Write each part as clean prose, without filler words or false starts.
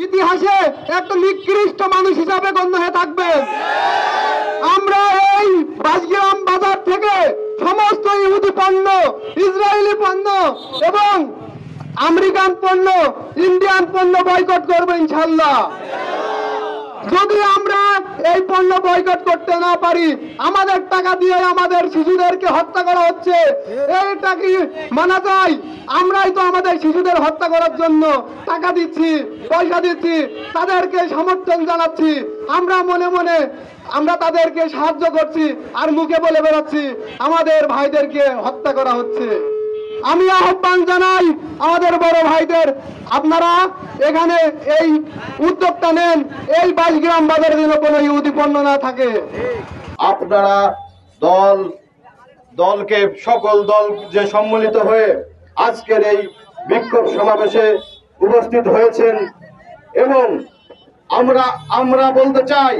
ইতিহাসে একটা নিকৃষ্ট মানুষ হিসাবে গণ্য হয়ে থাকবেন। আমরা এই বাসগ্রাম বাজার থেকে সমস্ত ইহুদি পণ্য, ইসরায়েলি পণ্য এবং আমেরিকান পণ্য, ইন্ডিয়ান পণ্য বয়কট করবো ইনশাল্লাহ। যদি আমরা এই পণ্য বয়কট করতে না পারি, আমাদের টাকা দিয়ে আমাদের শিশুদেরকে হত্যা করা হচ্ছে, এটা কি মানা যায়? আমরাই তো আমাদের শিশুদের হত্যা করার জন্য টাকা দিচ্ছি, পয়সা দিচ্ছি, তাদেরকে সমর্থন জানাচ্ছি, আমরা মনে মনে আমরা তাদেরকে সাহায্য করছি, আর মুখে বলে বেড়াচ্ছি আমাদের ভাইদেরকে হত্যা করা হচ্ছে। আমি আহ্বান জানাই আমাদের বড় ভাইদের, আপনারা এখানে এই উদ্যোগটা নেন, এই বাসগ্রাম বাজারে যেন কোনো ইহুদি পণ্য না থাকে। আপনারা দলকে সকল দল যে সম্মিলিত হয়ে আজকের এই বিক্ষোভ সমাবেশে উপস্থিত হয়েছেন, এবং আমরা বলতে চাই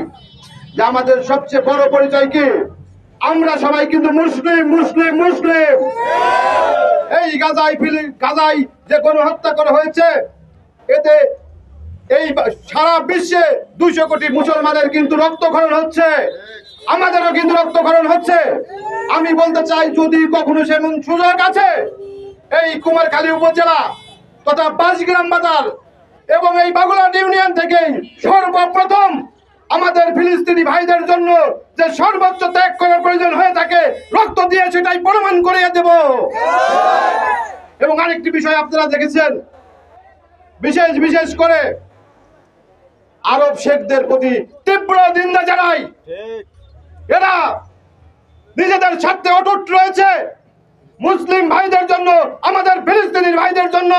যে আমাদের সবচেয়ে বড় পরিচয় কি? আমরা সবাই কিন্তু মুসলিম মুসলিম মুসলিম। এই গাজায় যে গণহত্যা করা হয়েছে, এতে এই সারা বিশ্বে 200 কোটি মুসলমানের কিন্তু রক্তক্ষরণ হচ্ছে, আমাদেরও কিন্তু রক্তক্ষরণ হচ্ছে। আমি বলতে চাই, যদি কখনো সেমন সুযোগ আছে, এই কুমারখালী উপজেলা তথা বাসগ্রাম বাজার এবং এই বাগুলাট ইউনিয়ন থেকে সর্বপ্রথম আমাদের ফিলিস্তিনি ভাইদের জন্য যে সর্বোচ্চ ত্যাগ করার প্রয়োজন হয়ে থাকে, রক্ত দিয়ে সেটাই প্রমাণ করিয়ে দেব। এবং আরেকটি বিষয় আপনারা দেখেছেন, বিশেষ করে আরব শেখদের প্রতি তীব্র নিন্দা জানাই। এরা নিজেদের স্বার্থে অটুট রয়েছে, মুসলিম ভাইদের জন্য, আমাদের ফিলিস্তিনি ভাইদের জন্য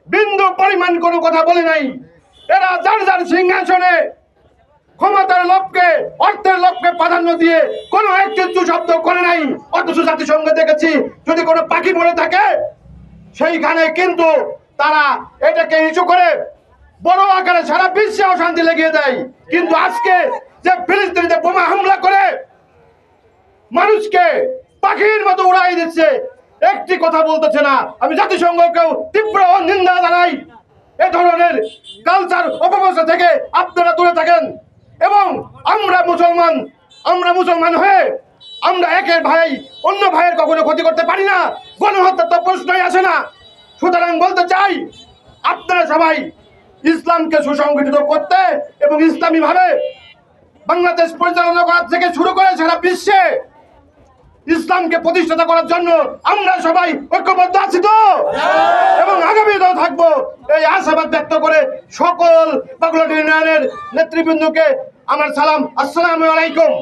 বিন্দু পরিমাণ কোনো কথা বলে নাই। এরা যার যার সিংহাসনে ক্ষমতার লোককে, অর্থের লোককে প্রাধান্য দিয়ে কোনো একটি শব্দ করে নাই। অথচ জাতিসংঘে দেখেছি, যদি কোনো পাখি মরে থাকে সেইখানে কিন্তু তারা এটাকে ইস্যু করে বড় আকারে সারা বিশ্বে অশান্তি লেগে দেয়। কিন্তু আজকে যে ফিলিস্তিনিতে বোমা হামলা করে মানুষকে পাখির মতো উড়াই দিচ্ছে, একটি কথা বলতেছে না। আমি জাতিসংঘকেও তীব্র নিন্দা জানাই। এ ধরনের কালচার অপব্যবস্থা থেকে আপনারা দূরে থাকেন। এবং আমরা মুসলমান হয়ে আমরা একের ভাই অন্য ভাইয়ের কখনো ক্ষতি করতে পারি না। গণহত্যা তো প্রশ্নই আসে না। সুতরাং বলতে চাই, আপনারা সবাই ইসলামকে সুসংগঠিত করতে এবং ইসলামী ভাবে বাংলাদেশ পরিচালনা করার থেকে শুরু করে সারা বিশ্বে ইসলামকে প্রতিষ্ঠা করার জন্য আমরা সবাই ঐক্যবদ্ধ আছি তো, এবং আগামীতেও থাকবো। এই আশাবাদ ব্যক্ত করে সকল বাগুলাট ইউনিয়নের নেতৃবৃন্দকে আমার সালাম, আসসালামু আলাইকুম।